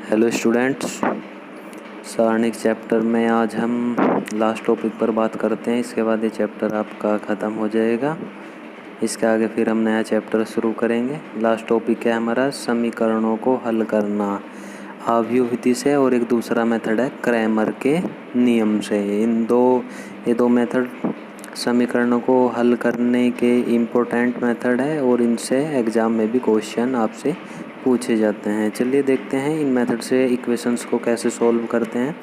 Hello students, सारणिक chapter में आज हम लास्ट टॉपिक पर बात करते हैं। इसके बाद ये चैप्टर आपका ख़त्म हो जाएगा। इसके आगे फिर हम नया चैप्टर शुरू करेंगे। लास्ट टॉपिक है हमारा समीकरणों को हल करना आव्यूह विधि से, और एक दूसरा मेथड है क्रैमर के नियम से। ये दो मेथड समीकरणों को हल करने के इम्पोर्टेंट मेथड है और इनसे एग्ज़ाम में भी क्वेश्चन आपसे पूछे जाते हैं। चलिए देखते हैं इन मेथड से इक्वेशंस को कैसे सॉल्व करते हैं।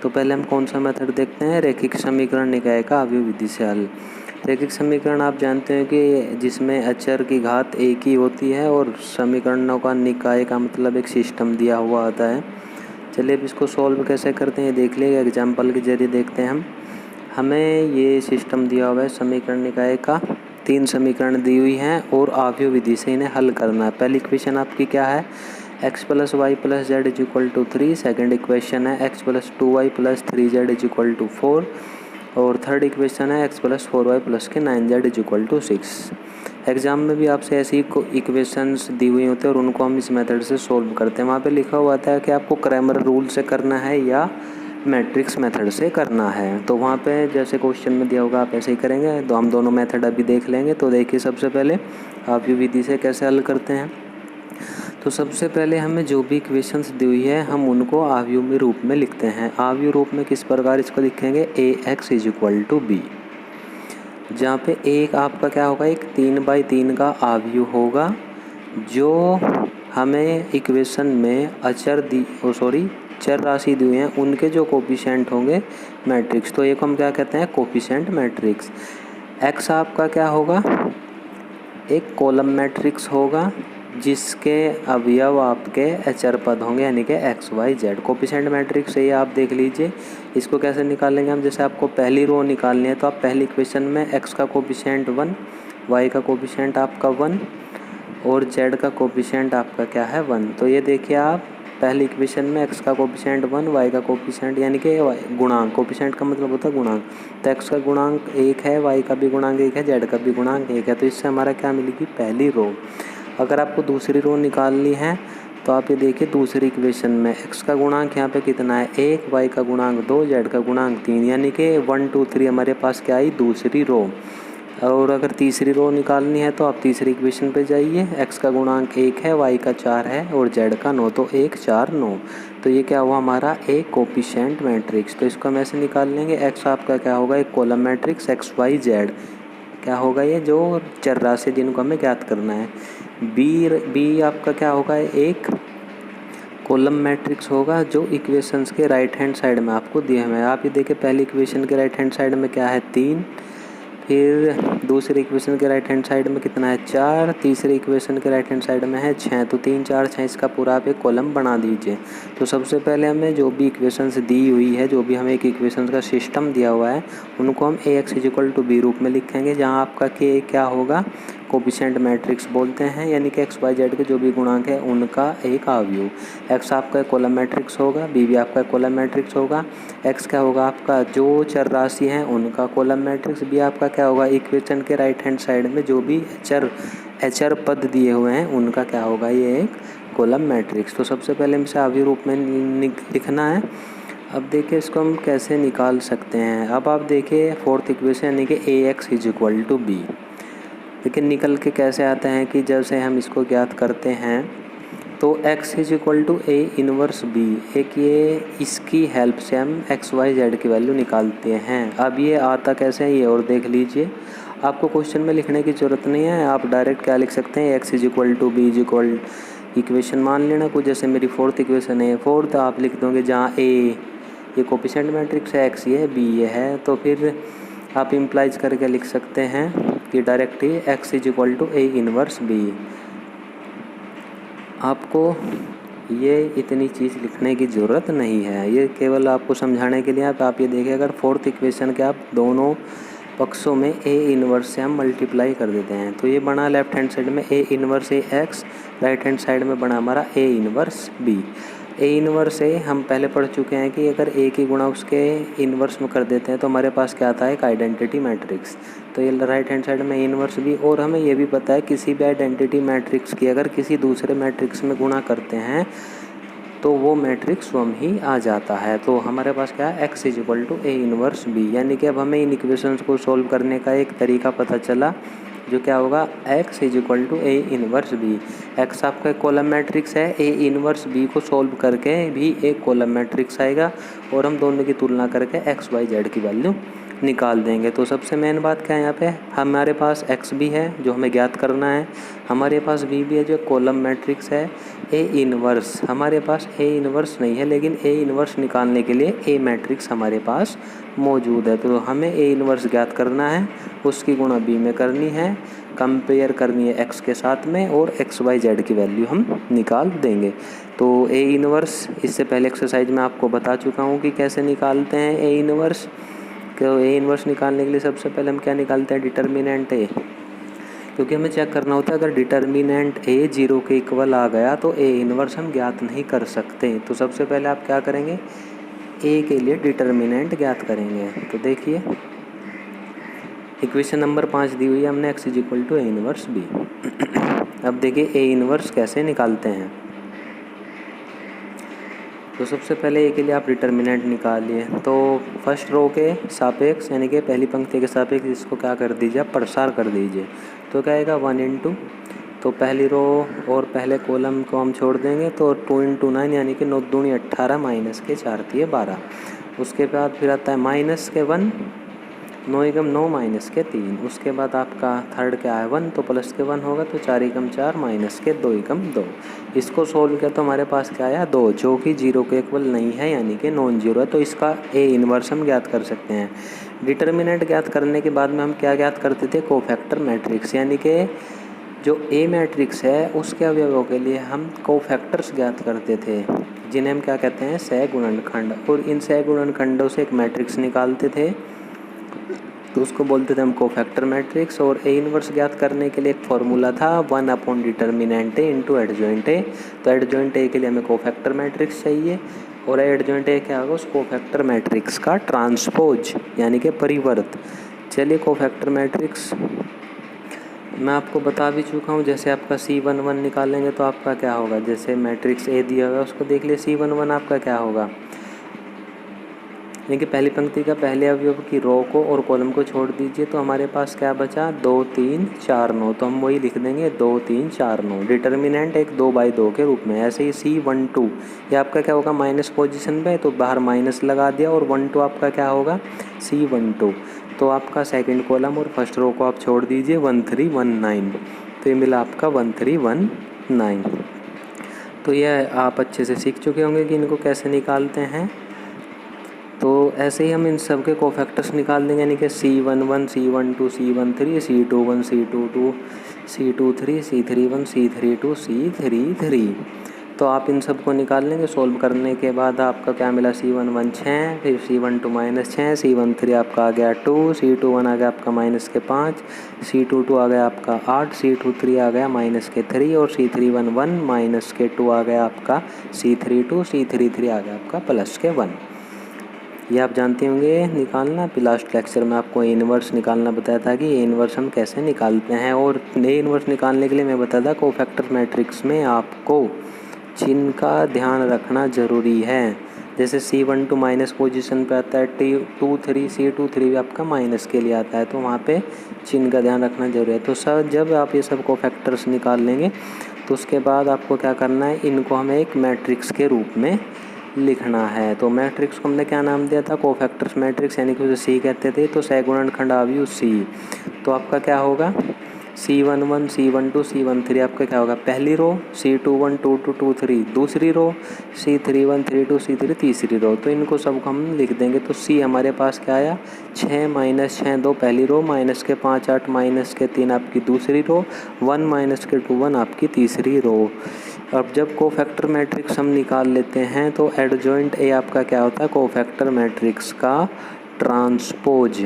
तो पहले हम कौन सा मेथड देखते हैं, रैखिक समीकरण निकाय का आव्यूह विधि से हल। रैखिक समीकरण आप जानते हैं कि जिसमें अचर की घात एक ही होती है और समीकरणों का निकाय का मतलब एक सिस्टम दिया हुआ आता है। चलिए अब इसको सॉल्व कैसे करते हैं देख लिए, एग्जाम्पल के जरिए देखते हैं हम। हमें ये सिस्टम दिया हुआ है समीकरण निकाय का, 3 समीकरण दी हुई हैं और आव्यूह विधि से इन्हें हल करना है। पहली इक्वेशन आपकी क्या है, x + y + z = 3। Second equation है x + 2y + 3z = 4। और थर्ड इक्वेशन है x + 4y + 9z = 6। एग्ज़ाम में भी आपसे ऐसी इक्वेशंस दी हुई होती है और उनको हम इस मेथड से सॉल्व करते हैं। वहाँ पे लिखा हुआ था कि आपको क्रैमर रूल से करना है या मैट्रिक्स मेथड से करना है। तो वहाँ पे जैसे क्वेश्चन में दिया होगा आप ऐसे ही करेंगे। तो हम दोनों मेथड अभी देख लेंगे। तो देखिए सबसे पहले आव्यूह विधि से कैसे हल करते हैं। तो सबसे पहले हमें जो भी इक्वेशंस दी हुई है हम उनको आव्यूह रूप में लिखते हैं। आव्यूह रूप में किस प्रकार इसको लिखेंगे, ax = b, जहाँ पे एक आपका क्या होगा, एक 3/3 का आव्यूह होगा जो हमें इक्वेशन में चर राशि दी हुई हैं उनके जो कोफिशिएंट होंगे मैट्रिक्स, तो एक हम क्या कहते हैं कोफिशिएंट मैट्रिक्स। x आपका क्या होगा, एक कॉलम मैट्रिक्स होगा जिसके अवयव आपके अचर पद होंगे यानी कि x y z। Coefficient matrix ये आप देख लीजिए। इसको कैसे निकालेंगे हम, जैसे आपको पहली रो निकालनी है तो आप पहली इक्वेशन में x का कोफिशिएंट 1, y का कोफिशिएंट आपका 1 और z का कोफिशिएंट आपका क्या है 1। तो ये देखिए आप पहली इक्वेशन में x का कोफिशिएंट 1, y का कोफिशिएंट यानी कि गुणांक, कोफिशिएंट का मतलब होता है गुणांक। तो x का गुणांक 1 है, y का भी गुणांक 1 है, z का भी गुणांक 1 है। तो इससे हमारा क्या मिलेगी, पहली रो। अगर आपको दूसरी रो निकालनी है तो आप ये देखिए दूसरी इक्वेशन में x का गुणांक यहाँ पे कितना है 1, y का गुणांक 2, z का गुणांक 3, यानी कि 1 2 3 हमारे पास क्या आई, दूसरी रो। और अगर तीसरी रो निकालनी है तो आप तीसरी इक्वेशन पे जाइए, x का गुणांक 1 है, y का 4 है और z का 9, तो 1 4 9। तो ये क्या हुआ हमारा एक कोफिशिएंट मैट्रिक्स। तो इसको हम ऐसे निकाल लेंगे, x आपका क्या होगा, एक column matrix x y z क्या होगा, ये जो चर राशि जिनको हमें ज्ञात करना है। बी आपका क्या होगा, एक कॉलम मैट्रिक्स होगा जो इक्वेशंस के राइट हैंड साइड में आपको दिए हुए हैं। आप ये देखिए पहली इक्वेशन के राइट हैंड साइड में क्या है 3, फिर दूसरी इक्वेशन के राइट हैंड साइड में कितना है 4, तीसरी इक्वेशन के राइट हैंड साइड में है 6। तो 3 4 6 इसका पूरा आप एक कॉलम बना दीजिए। तो सबसे पहले हमें जो भी इक्वेशंस दी हुई है, जो भी हमें एक इक्वेशंस का सिस्टम दिया हुआ है, उनको हम ax = b रूप में लिखेंगे, जहाँ आपका k क्या होगा, कोफिशिएंट मैट्रिक्स बोलते हैं, यानी कि x y z के जो भी गुणांक है उनका एक आव्यूह। x आपका कॉलम मैट्रिक्स होगा, b भी आपका कॉलम मैट्रिक्स होगा। x क्या होगा आपका जो चर राशि हैं उनका कॉलम मैट्रिक्स, b आपका क्या होगा इक्वेशन के राइट हैंड साइड में जो भी अचर पद दिए हुए हैं उनका क्या होगा, ये एक कॉलम मैट्रिक्स। तो सबसे पहले इसे आव्यूह रूप में लिखना है। अब देखिए इसको हम कैसे निकाल सकते हैं। अब आप देखिए फोर्थ इक्वेशन यानी कि ax = b, लेकिन निकल के कैसे आते हैं कि जैसे हम इसको ज्ञात करते हैं तो x = a इनवर्स b, एक ये इसकी हेल्प से हम x y z की वैल्यू निकालते हैं। अब ये आता कैसे है ये और देख लीजिए। आपको क्वेश्चन में लिखने की ज़रूरत नहीं है, आप डायरेक्ट क्या लिख सकते हैं, x = b इक्वेशन मान लेना कुछ, जैसे मेरी फोर्थ इक्वेशन है, फोर्थ आप लिख दोगे जहाँ a ये कोफिशिएंट मैट्रिक्स है, x ये है, b ये है, तो फिर आप इम्प्लाइज करके लिख सकते हैं कि direct he x = a inverse b। आपको ये इतनी चीज़ लिखने की ज़रूरत नहीं है, ये केवल आपको समझाने के लिए। आप ये देखिए अगर फोर्थ इक्वेशन के आप दोनों पक्षों में a इनवर्स से हम मल्टीप्लाई कर देते हैं तो ये बना लेफ्ट हैंड साइड में a inverse x, right hand side में बना हमारा a inverse b। a inverse a हम पहले पढ़ चुके हैं कि अगर a की गुणा उसके इनवर्स में कर देते हैं तो हमारे पास क्या आता है, एक आइडेंटिटी मैट्रिक्स। तो ये राइट हैंड साइड में इनवर्स b, और हमें ये भी पता है किसी भी आइडेंटिटी मैट्रिक्स की अगर किसी दूसरे मैट्रिक्स में गुणा करते हैं तो वो मैट्रिक्स स्वयं ही आ जाता है। तो हमारे पास क्या है, x equal to A inverse B, यानी कि अब हमें इन इक्वेशंस को सॉल्व करने का एक तरीका पता चला, जो क्या होगा, x equal to A inverse B. x आपका एक कॉलम मैट्रिक्स है, ए इनवर्स बी को सॉल्व करके भी एक कॉलम मैट्रिक्स आएगा, और हम दोनों की तुलना करके x y z की वैल्यू निकाल देंगे। तो सबसे मेन बात क्या है, यहाँ पे हमारे पास x भी है जो हमें ज्ञात करना है, हमारे पास b भी है जो कॉलम मैट्रिक्स है, ए इनवर्स हमारे पास ए इनवर्स नहीं है, लेकिन ए इनवर्स निकालने के लिए ए मैट्रिक्स हमारे पास मौजूद है। तो हमें ए इनवर्स ज्ञात करना है, उसकी गुणा b में करनी है, कंपेयर करनी है x के साथ में, और x y z की वैल्यू हम निकाल देंगे। तो ए इनवर्स इससे पहले एक्सरसाइज में आपको बता चुका हूँ कि कैसे निकालते हैं ए इनवर्स। तो ए इनवर्स निकालने के लिए सबसे पहले हम क्या निकालते हैं, डिटर्मिनेंट ए, क्योंकि हमें चेक करना होता है अगर डिटर्मिनेंट ए 0 के इक्वल आ गया तो ए इनवर्स हम ज्ञात नहीं कर सकते। तो सबसे पहले आप क्या करेंगे, ए के लिए डिटर्मिनेंट ज्ञात करेंगे। तो देखिए इक्वेशन नंबर 5 दी हुई है हमने, x equal to A inverse B. अब देखिए ए इनवर्स कैसे निकालते हैं। तो सबसे पहले ए के लिए आप डिटर्मिनेंट निकालिए। तो फर्स्ट रो के सापेक्ष यानी कि पहली पंक्ति के सापेक्ष इसको क्या कर दीजिए, आप प्रसार कर दीजिए। तो क्या आएगा 1 इंटू, तो पहली रो और पहले कॉलम को हम छोड़ देंगे, तो 2 इंटू 9 यानी कि 9 दूनी 18 माइनस के 4 दिए 12। उसके बाद फिर आता है माइनस के 1, 9 एकम 9 माइनस के 3। उसके बाद आपका थर्ड क्या है 1, तो प्लस के 1 होगा, तो 4 एकम 4 माइनस के 2 एकम 2। इसको सोल्व किया तो हमारे पास क्या आया 2, जो कि 0 के इक्वल नहीं है यानी कि नॉन जीरो है। तो इसका ए इनवर्स हम ज्ञात कर सकते हैं। डिटर्मिनेंट ज्ञात करने के बाद में हम क्या ज्ञात करते थे, कोफैक्टर मैट्रिक्स, यानी कि जो ए मैट्रिक्स है उसके अवयवों के लिए हम कोफैक्टर्स ज्ञात करते थे, जिन्हें हम क्या कहते हैं, सहगुणनखंड। और इन सहगुणनखंडों से एक मैट्रिक्स निकालते थे, तो उसको बोलते थे हम कोफैक्टर मैट्रिक्स। और ए इनवर्स ज्ञात करने के लिए एक फॉर्मूला था 1 अपॉन डिटर्मिनेंट ए इंटू एडजॉइंट ए। तो एडजॉइंट ए के लिए हमें कोफैक्टर मैट्रिक्स चाहिए, और एडजॉइंट ए क्या होगा, उस कोफैक्टर मैट्रिक्स का ट्रांसपोज यानी कि परिवर्त। चलिए कोफैक्टर मैट्रिक्स मैं आपको बता भी चुका हूँ। जैसे आपका C11 निकालेंगे तो आपका क्या होगा, जैसे मैट्रिक्स ए दिया हुआ है उसको देख लिए, C11 आपका क्या होगा, यानी कि पहली पंक्ति का पहले अवयव की रो को और कॉलम को छोड़ दीजिए, तो हमारे पास क्या बचा 2 3 4 9। तो हम वही लिख देंगे 2 3 4 9। डिटर्मिनेंट एक 2/2 के रूप में। ऐसे ही C12 ये आपका क्या होगा, माइनस पोजीशन पे, तो बाहर माइनस लगा दिया, और 1 2 आपका क्या होगा C12। तो आपका सेकंड कॉलम और फर्स्ट रो को आप छोड़ दीजिए 1 3 1 9, तो ये मिला आपका 1 3 1 9। तो यह आप अच्छे से सीख चुके होंगे कि इनको कैसे निकालते हैं। तो ऐसे ही हम इन सब के कोफैक्टर्स निकाल देंगे, यानी कि C11 C12 C13 C21 C22 C23 C31 C32 C33। तो आप इन सब को निकाल लेंगे। सॉल्व करने के बाद आपका क्या मिला, C11 6, फिर C12 माइनस 6, C13 आपका आ गया 2, C21 आ गया आपका माइनस के 5, C22 आ गया आपका 8, C23 आ गया माइनस के 3, और C31 1 माइनस के 2 आ गया आपका C32, C33 आ गया आपका प्लस के 1। ये आप जानते होंगे निकालना। फिर लास्ट लेक्चर में आपको ए इनवर्स निकालना बताया था कि ए इनवर्स हम कैसे निकालते हैं। और ए इनवर्स निकालने के लिए मैं बताया था कोफैक्टर मैट्रिक्स में आपको चिन्ह का ध्यान रखना ज़रूरी है। जैसे C12 माइनस पोजीशन पे आता है, C23 C23 भी आपका माइनस के लिए आता है, तो वहाँ पे चिन्ह का ध्यान रखना जरूरी है। तो सर जब आप ये सब कोफैक्टर्स निकाल लेंगे तो उसके बाद आपको क्या करना है, इनको हमें एक मैट्रिक्स के रूप में लिखना है। तो मैट्रिक्स को हमने क्या नाम दिया था, कोफैक्टर्स मैट्रिक्स, यानी कि उसे सी कहते थे। तो सहगुणनखंड आव्यूह सी। तो आपका क्या होगा C11 C12 C13 आपका क्या होगा, पहली रो, C21 2 2 2 3 दूसरी रो, C31 3 2 C3 तीसरी रो। तो इनको सबको हम लिख देंगे। तो C हमारे पास क्या आया 6 माइनस 6 2 पहली रो, माइनस के 5 8 माइनस के 3 आपकी दूसरी रो, 1 माइनस के 2 1 आपकी तीसरी रो। अब जब कोफैक्टर मैट्रिक्स हम निकाल लेते हैं तो एडजॉइंट ए आपका क्या होता है, कोफैक्टर मैट्रिक्स का ट्रांसपोज।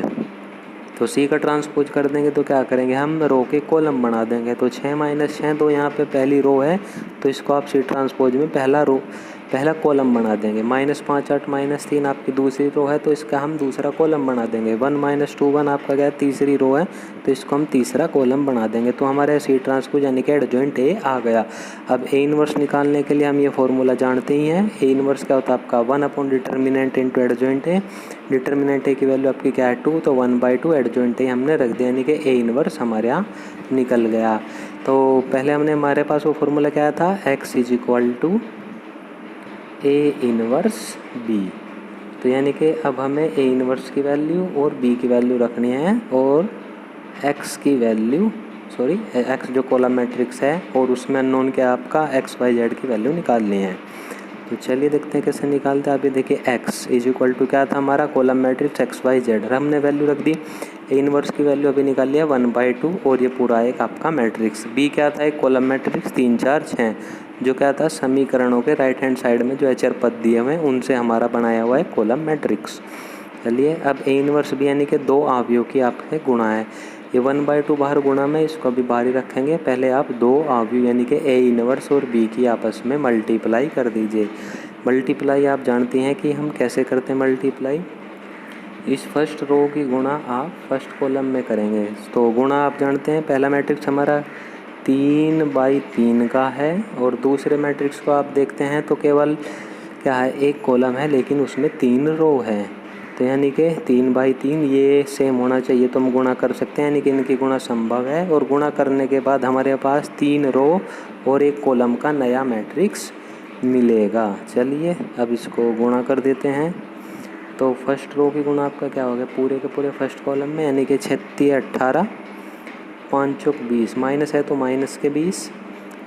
तो सी का ट्रांसपोज कर देंगे तो क्या करेंगे, हम रो के कॉलम बना देंगे। तो 6 माइनस 6 2 यहाँ पे पहली रो है, तो इसको आप सी ट्रांसपोज में पहला रो पहला कॉलम बना देंगे। -5 8 -3 आपकी दूसरी रो है तो इसका हम दूसरा कॉलम बना देंगे। 1 - 2 1 आपका क्या है, तीसरी रो है तो इसको हम तीसरा कॉलम बना देंगे। तो हमारे सी ट्रांसपोज यानी कि एडजॉइंट ए आ गया। अब ए इनवर्स निकालने के लिए हम ये फॉर्मूला जानते ही हैं। ए इनवर्स क्या होता है आपका 1 determinant into adjoint A. Determinant A की वैल्यू आपकी क्या है 2, तो 1/2 एडजॉइंट ए हमने रख दिया, यानी कि ए इनवर्स हमारे यहाँ निकल गया। तो पहले हमने हमारे पास वो फॉर्मूला क्या था, x = ए इनवर्स बी। तो यानी कि अब हमें ए इनवर्स की वैल्यू और बी की वैल्यू रखनी है और x की वैल्यू x जो कॉलम मैट्रिक्स है और उसमें अननोन क्या आपका x y z की वैल्यू निकालनी है। तो चलिए देखते हैं कैसे निकालते हैं। आप ये देखिए x = क्या था हमारा column matrix x y z, हमने वैल्यू रख दी। ए इनवर्स की वैल्यू अभी निकाल लिया 1/2 और ये पूरा एक आपका मैट्रिक्स। बी क्या था, एक कॉलम मैट्रिक्स 3 4 6 जो क्या था समीकरणों के राइट हैंड साइड में जो अचर पद दिए हुए हैं उनसे हमारा बनाया हुआ है कॉलम मैट्रिक्स। चलिए अब ए इनवर्स भी यानी कि 2 अवयव की आपके गुणा है। ये 1/2 बाहर गुणा में, इसको अभी बाहर ही रखेंगे। पहले आप 2 अवयव यानी कि ए इनवर्स और बी की आपस में मल्टीप्लाई कर दीजिए। मल्टीप्लाई आप जानती हैं कि हम कैसे करते हैं मल्टीप्लाई। इस फर्स्ट रो की गुणा आप फर्स्ट कॉलम में करेंगे। तो गुणा आप जानते हैं, पहला मैट्रिक्स हमारा 3/3 का है और दूसरे मैट्रिक्स को आप देखते हैं तो केवल क्या है, एक कॉलम है लेकिन उसमें 3 रो है। तो यानी कि 3/3 ये सेम होना चाहिए, तो हम गुणा कर सकते हैं, यानी कि इनकी गुणा संभव है। और गुणा करने के बाद हमारे पास 3 रो और एक कॉलम का नया मैट्रिक्स मिलेगा। चलिए अब इसको गुणा कर देते हैं। तो फर्स्ट रो की गुणा आपका क्या हो गया, पूरे के पूरे फर्स्ट कॉलम में, यानी कि 36 18 5 चौक 20, माइनस है तो माइनस के 20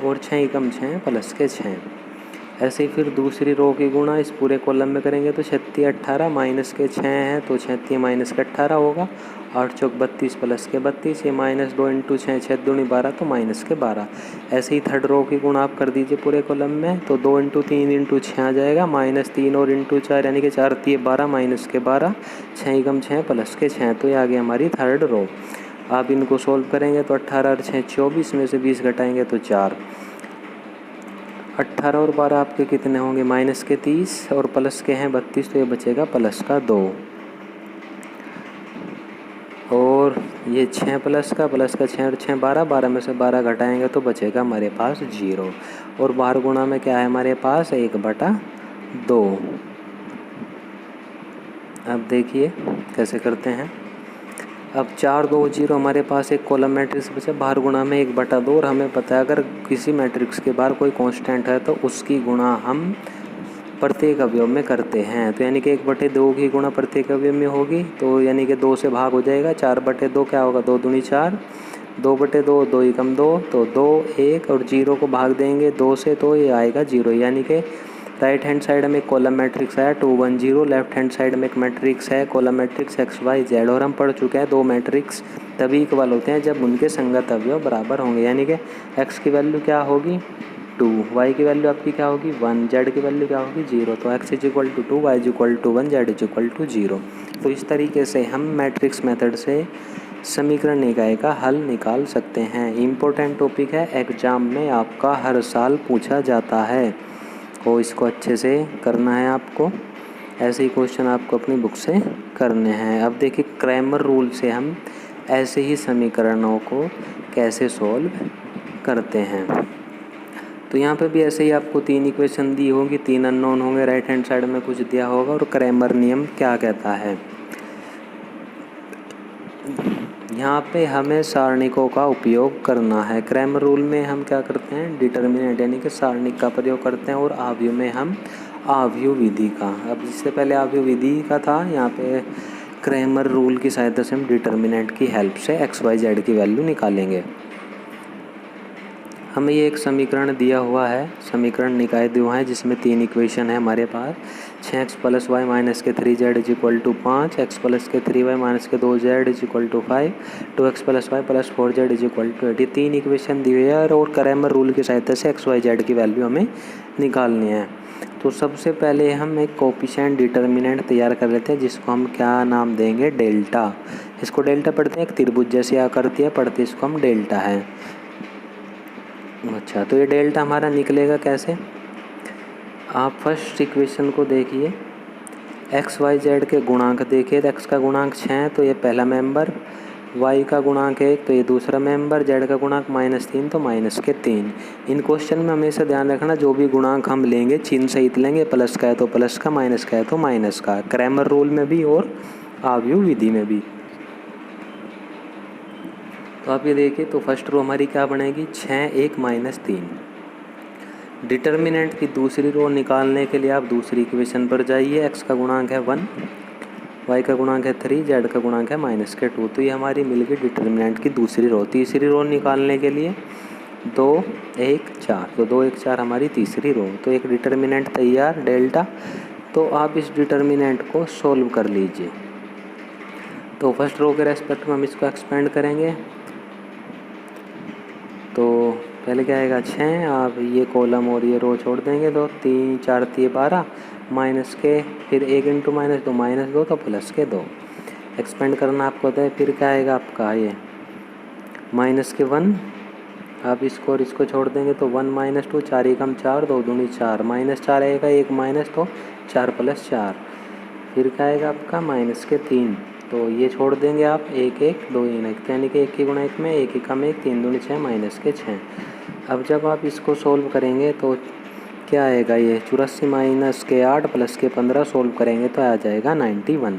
और 6 एकम 6 प्लस के 6। ऐसे ही फिर दूसरी रो की गुणा इस पूरे कॉलम में करेंगे तो 36 18 माइनस के 6 हैं तो 36 माइनस के 18 होगा। 8 चौक 32 प्लस के 32, ये -2 × 6 6 दूनी 12 तो माइनस के 12। ऐसे ही थर्ड रो की गुणा आप कर दीजिए पूरे कॉलम में तो 2 × 3 × 6 आ जाएगा, -3 और × 4 यानी कि 4 3 12 माइनस के 12, 6 एकम 6 प्लस के 6। तो ये आ गई हमारी थर्ड रो। आप इनको सोल्व करेंगे तो 18 और 6 24, में से 20 घटाएंगे तो 4। 18 और 12 आपके कितने होंगे, माइनस के 30 और प्लस के हैं 32, तो ये बचेगा प्लस का 2। और ये 6 प्लस का 6 और 6 12, 12 में से 12 घटाएंगे तो बचेगा हमारे पास 0। और बाहर गुणा में क्या है हमारे पास 1/2। अब देखिए कैसे करते हैं। अब 4 2 0 हमारे पास एक कॉलम मैट्रिक्स बचा, बाहर गुणा में 1/2। और हमें पता है अगर किसी मैट्रिक्स के बाहर कोई कांस्टेंट है तो उसकी गुणा हम प्रत्येक अवयव में करते हैं। तो यानी कि 1/2 की गुणा प्रत्येक अवयव में होगी, तो यानी कि 2 से भाग हो जाएगा। 4/2 क्या होगा, 2 दूनी 4, 2/2 2 एकम 2 तो 2 1 और 0 को भाग देंगे 2 से तो ये आएगा 0। यानी कि राइट हैंड साइड में एक कॉलम मैट्रिक्स है 2 1 0, लेफ्ट हैंड साइड में एक मैट्रिक्स है column matrix x y z। और हम पढ़ चुके हैं 2 मैट्रिक्स तभी इक्वल होते हैं जब उनके संगत अवयव बराबर होंगे। यानी कि x की वैल्यू क्या होगी 2, y की वैल्यू आपकी क्या होगी 1, z की वैल्यू क्या होगी 0। तो x = 2, y = 1, z = 0। तो इस तरीके से हम मैट्रिक्स मेथड से समीकरण निकाय का हल निकाल सकते हैं। इम्पोर्टेंट टॉपिक है, एग्जाम में आपका हर साल पूछा जाता है, तो इसको अच्छे से करना है आपको। ऐसे ही क्वेश्चन आपको अपनी बुक से करने हैं। अब देखिए क्रैमर रूल से हम ऐसे ही समीकरणों को कैसे सॉल्व करते हैं। तो यहाँ पे भी ऐसे ही आपको 3 इक्वेशन दी होंगी, 3 अननोन होंगे, राइट हैंड साइड में कुछ दिया होगा। और क्रैमर नियम क्या कहता है, यहाँ पे हमें सारणिकों का उपयोग करना है। क्रैमर रूल में हम क्या करते हैं, डिटर्मिनेंट यानी कि सारणिक का प्रयोग करते हैं। और आव्यूह में हम आव्यूह विधि का, अब जिससे पहले आव्यूह विधि का था, यहाँ पे क्रैमर रूल की सहायता से हम डिटर्मिनेंट की हेल्प से x y z की वैल्यू निकालेंगे। हमें ये एक समीकरण दिया हुआ है, समीकरण निकाय दिया हुआ है जिसमें 3 इक्वेशन है हमारे पास। 6x + y - के 3z = 5, x + के 3y - के 2z = 5, 2x + y + 4z = 8। 3 equation दी हुई है और क्रैमर रूल की सहायता से x y z की वैल्यू हमें निकालनी है। तो सबसे पहले हम एक कोफिशिएंट डिटर्मिनेंट तैयार कर लेते हैं जिसको हम क्या नाम देंगे, डेल्टा। इसको डेल्टा पढ़ते हैं, एक त्रिभुज जैसी आकृति है, पढ़ते इसको हम डेल्टा है। अच्छा, तो ये डेल्टा हमारा निकलेगा कैसे, आप फर्स्ट इक्वेशन को देखिए, एक्स वाई जेड के गुणांक देखिए तो एक्स का गुणांक 6 है तो ये पहला मेंबर, वाई का गुणांक 1 तो ये दूसरा मेंबर, जेड का गुणांक -3 तो -3। इन क्वेश्चन में हमेशा ध्यान रखना जो भी गुणांक हम लेंगे चिन्ह सहित लेंगे, प्लस का है तो प्लस का, माइनस का है तो माइनस का, क्रैमर रूल में भी और आव्यूह विधि में भी। तो आप ये देखिए तो फर्स्ट रो हमारी क्या बनेगी, 6 1 -3। डिटर्मिनेंट की दूसरी रो निकालने के लिए आप दूसरी इक्वेशन पर जाइए, एक्स का गुणांक है 1, वाई का गुणांक है 3, जेड का गुणांक है -2। तो ये हमारी मिल गई डिटर्मिनेंट की दूसरी रो। तीसरी रो निकालने के लिए 2 1 4, तो 2 1 4 हमारी तीसरी रो। तो एक डिटर्मिनेंट तैयार डेल्टा। तो आप इस डिटर्मिनेंट को सोल्व कर लीजिए। तो फर्स्ट रो के रेस्पेक्ट में हम इसको एक्सपेंड करेंगे। तो पहले क्या आएगा 6, आप ये कॉलम और ये रो छोड़ देंगे, तो 3 4 3 12 माइनस के, फिर 1 × -2 -2 तो प्लस के 2 एक्सपेंड करना आपको होता है। फिर क्या आएगा आपका ये -1, आप इसको और इसको छोड़ देंगे तो 1 -2 4 एकम 4 2 दूनी 4 -4 आएगा, 1 माइनस तो 4 + 4। फिर क्या आएगा आपका -3, तो ये छोड़ देंगे आप 1 1 2 1 यानी कि 1 की गुणा 1 में 1 एकम 1 3 दूनी 6 -6। अब जब आप इसको सोल्व करेंगे तो क्या आएगा, ये 84 - 8 + 15 सोल्व करेंगे तो आ जाएगा 91।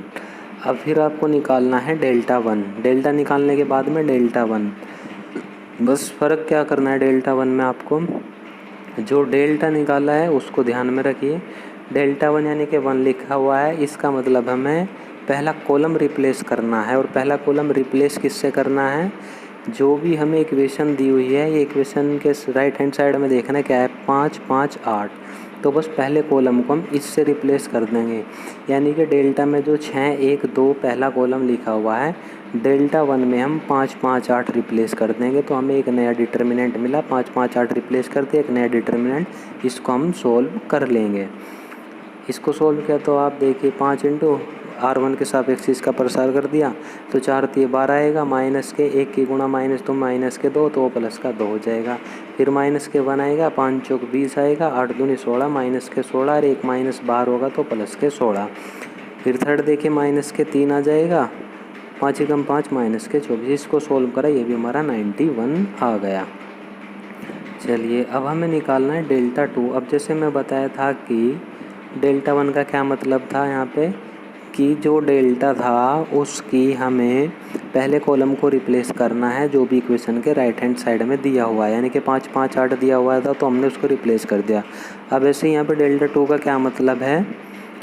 अब फिर आपको निकालना है डेल्टा 1। डेल्टा निकालने के बाद में डेल्टा 1, बस फ़र्क क्या करना है डेल्टा 1 में आपको, जो डेल्टा निकाला है उसको ध्यान में रखिए। डेल्टा 1 यानी कि 1 लिखा हुआ है, इसका मतलब हमें पहला कॉलम रिप्लेस करना है। और पहला कॉलम रिप्लेस किससे करना है, जो भी हमें इक्वेशन दी हुई है, ये इक्वेशन के राइट हैंड साइड में देखना क्या है 5 5 8, तो बस पहले कॉलम को हम इससे रिप्लेस कर देंगे। यानी कि डेल्टा में जो 6 1 2 पहला कॉलम लिखा हुआ है, डेल्टा 1 में हम 5 5 8 रिप्लेस कर देंगे तो हमें एक नया डिटर्मिनेंट मिला। 5 5 8 रिप्लेस करते एक नया डिटर्मिनेंट, इसको हम सोल्व कर लेंगे। इसको सोल्व किया तो आप देखिए 5 × R1 के सापेक्ष इसका प्रसार कर दिया तो 4 3 12 आएगा, माइनस के 1 की गुणा -2 तो प्लस का 2 हो जाएगा। फिर -1 आएगा, 5 चौक 20 आएगा, 8 दूनी 16 -16 और 1 माइनस बाहर होगा तो +16। फिर थर्ड देखिए -3 आ जाएगा, 5 एकम 5 -24। इसको सोल्व करा, ये भी हमारा 91 आ गया। चलिए अब हमें निकालना है डेल्टा 2। अब जैसे मैं बताया था कि डेल्टा 1 का क्या मतलब था यहाँ पे, कि जो डेल्टा था उसकी हमें पहले कॉलम को रिप्लेस करना है जो भी इक्वेशन के राइट हैंड साइड में दिया हुआ है। यानी कि 5 5 8 दिया हुआ था तो हमने उसको रिप्लेस कर दिया। अब ऐसे ही यहाँ पे डेल्टा 2 का क्या मतलब है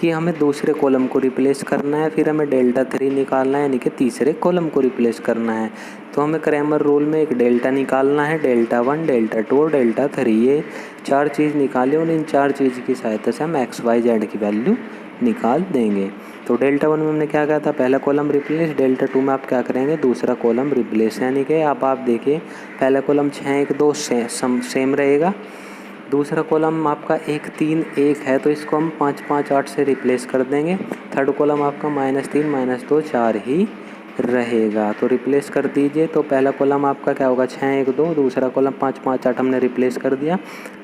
कि हमें दूसरे कॉलम को रिप्लेस करना है, फिर हमें डेल्टा 3 निकालना है, यानी कि तीसरे कॉलम को रिप्लेस करना है। तो हमें क्रैमर रूल में एक डेल्टा निकालना है, डेल्टा 1 डेल्टा 2 और डेल्टा 3, ये 4 चीज़ निकाली और इन 4 चीज़ की सहायता से हम एक्स वाई जेड की वैल्यू निकाल देंगे। तो डेल्टा 1 में हमने क्या कहा था, पहला कॉलम रिप्लेस। डेल्टा 2 में आप क्या करेंगे, दूसरा कॉलम रिप्लेस। यानी कि आप देखिए पहला कॉलम 6 1 2 सेम रहेगा, दूसरा कॉलम आपका 1 3 1 है तो इसको हम 5 5 8 से रिप्लेस कर देंगे। थर्ड कॉलम आपका -3 -2 4 ही रहेगा, तो रिप्लेस कर दीजिए। तो पहला कॉलम आपका क्या होगा 6 1 2, दूसरा कॉलम 5 5 8 हमने रिप्लेस कर दिया,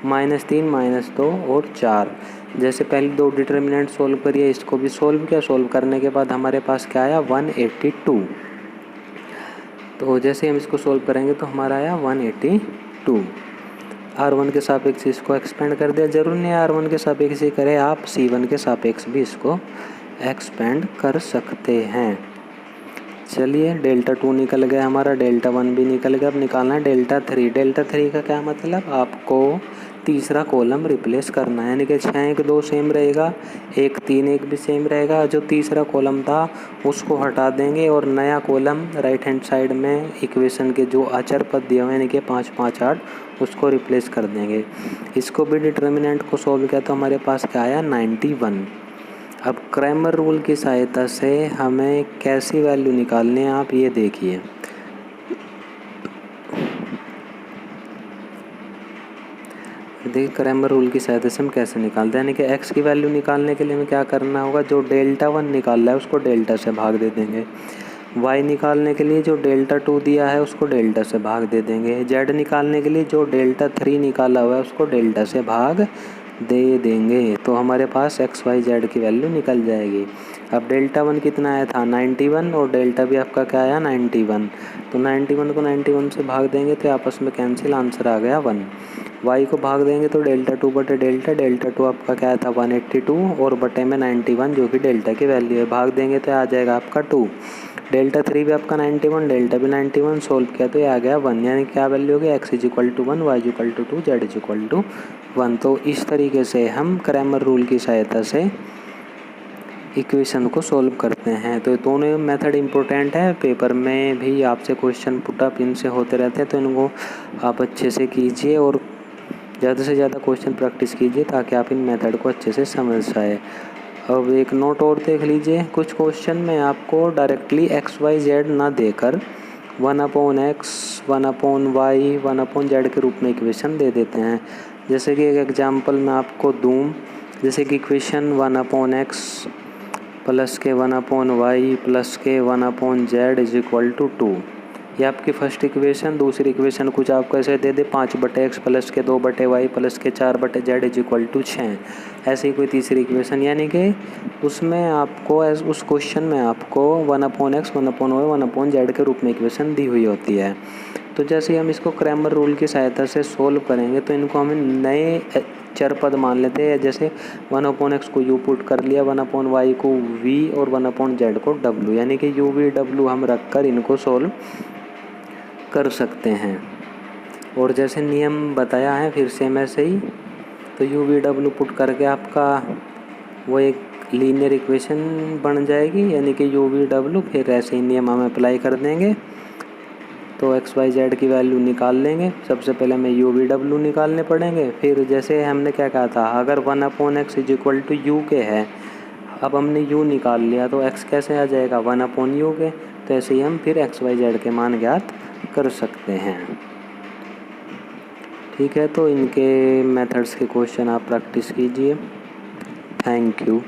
-3 -2 और 4। जैसे पहले 2 डिटर्मिनेंट सोल्व करिए, इसको भी सोल्व किया। सोल्व करने के बाद हमारे पास क्या आया 182। तो जैसे हम इसको सोल्व करेंगे तो हमारा आया 182। R1 के सापेक्ष इसको एक्सपेंड कर दिया। ज़रूर नहीं R1 के सापेक्ष ही करें, आप C1 के सापेक्ष भी इसको एक्सपेंड कर सकते हैं। चलिए डेल्टा 2 निकल गया हमारा, डेल्टा 1 भी निकल गया। अब निकालना है डेल्टा 3। डेल्टा 3 का क्या मतलब, आपको तीसरा कॉलम रिप्लेस करना है। यानी कि 6 1 2 सेम रहेगा, 1 3 1 भी सेम रहेगा। जो तीसरा कॉलम था उसको हटा देंगे और नया कॉलम राइट हैंड साइड में इक्वेशन के जो अचर पद दिए हुए यानी कि 5 5 8 उसको रिप्लेस कर देंगे। इसको भी डिटर्मिनेंट को सॉल्व किया तो हमारे पास क्या आया 91। अब क्रैमर रूल की सहायता से हमें कैसी वैल्यू निकालनी है आप ये देखिए। देखिए क्रैमर रूल की सहायता से हम कैसे निकालते हैं, यानी कि x की वैल्यू निकालने के लिए हमें क्या करना होगा, जो डेल्टा 1 निकाल रहा है उसको डेल्टा से भाग दे देंगे। y निकालने के लिए जो डेल्टा 2 दिया है उसको डेल्टा से भाग दे देंगे। z निकालने के लिए जो डेल्टा 3 निकाला हुआ है उसको डेल्टा से भाग दे देंगे तो हमारे पास एक्स वाई जेड की वैल्यू निकल जाएगी। अब डेल्टा 1 कितना आया था 91 और डेल्टा भी आपका क्या आया 91, तो 91 को 91 से भाग देंगे तो आपस में कैंसिल, आंसर आ गया 1। वाई को भाग देंगे तो डेल्टा 2 बटे डेल्टा, डेल्टा 2 आपका क्या था 182 और बटे में 91 जो कि डेल्टा की वैल्यू है, भाग देंगे तो आ जाएगा आपका 2। डेल्टा 3 भी आपका 91, डेल्टा भी 91, सोल्व किया तो ये आ गया 1, यानी क्या वैल्यू होगी x = 1, y = 2, z = 1। तो इस तरीके से हम क्रैमर रूल की सहायता से इक्वेशन को सोल्व करते हैं। तो दोनों मेथड इम्पोर्टेंट है, पेपर में भी आपसे क्वेश्चन पुटअप इनसे होते रहते हैं, तो इनको आप अच्छे से कीजिए और ज़्यादा से ज़्यादा क्वेश्चन प्रैक्टिस कीजिए ताकि आप इन मेथड को अच्छे से समझ पाए। अब एक नोट और देख लीजिए, कुछ क्वेश्चन में आपको डायरेक्टली एक्स वाई जेड ना देकर 1/x, 1/y, 1/z के रूप में इक्वेशन दे देते हैं। जैसे कि एक एग्जांपल मैं आपको दूँ, जैसे कि इक्वेशन 1/x प्लस के 1/y प्लस के 1/z = 2, ये आपकी फर्स्ट इक्वेशन। दूसरी इक्वेशन कुछ आपको ऐसे दे दे 5/x प्लस के 2/y प्लस के 4/z = 6, ऐसे ही कोई तीसरी इक्वेशन, यानी कि उसमें आपको उस क्वेश्चन में आपको 1/x, 1/y, 1/z के रूप में इक्वेशन दी हुई होती है। तो जैसे हम इसको क्रैमर रूल की सहायता से सोल्व करेंगे तो इनको हम नए चर पद मान लेते हैं। जैसे 1/x को u पुट कर लिया, 1/y को v और 1/z को w, यानी कि u v w हम रख कर इनको सोल्व कर सकते हैं। और जैसे नियम बताया है फिर सेम ऐसे ही, तो u v w पुट करके आपका वो एक लीनियर इक्वेशन बन जाएगी, यानी कि u v w, फिर ऐसे ही नियम हम अप्लाई कर देंगे तो एक्स वाई जेड की वैल्यू निकाल लेंगे। सबसे पहले हमें u v w निकालने पड़ेंगे, फिर जैसे हमने क्या कहा था, अगर 1/x = u के है, अब हमने u निकाल लिया तो x कैसे आ जाएगा 1/u के, तो ऐसे ही हम फिर एक्स वाई जेड के मान ज्ञात कर सकते हैं। ठीक है, तो इनके मेथड्स के क्वेश्चन आप प्रैक्टिस कीजिए। Thank you.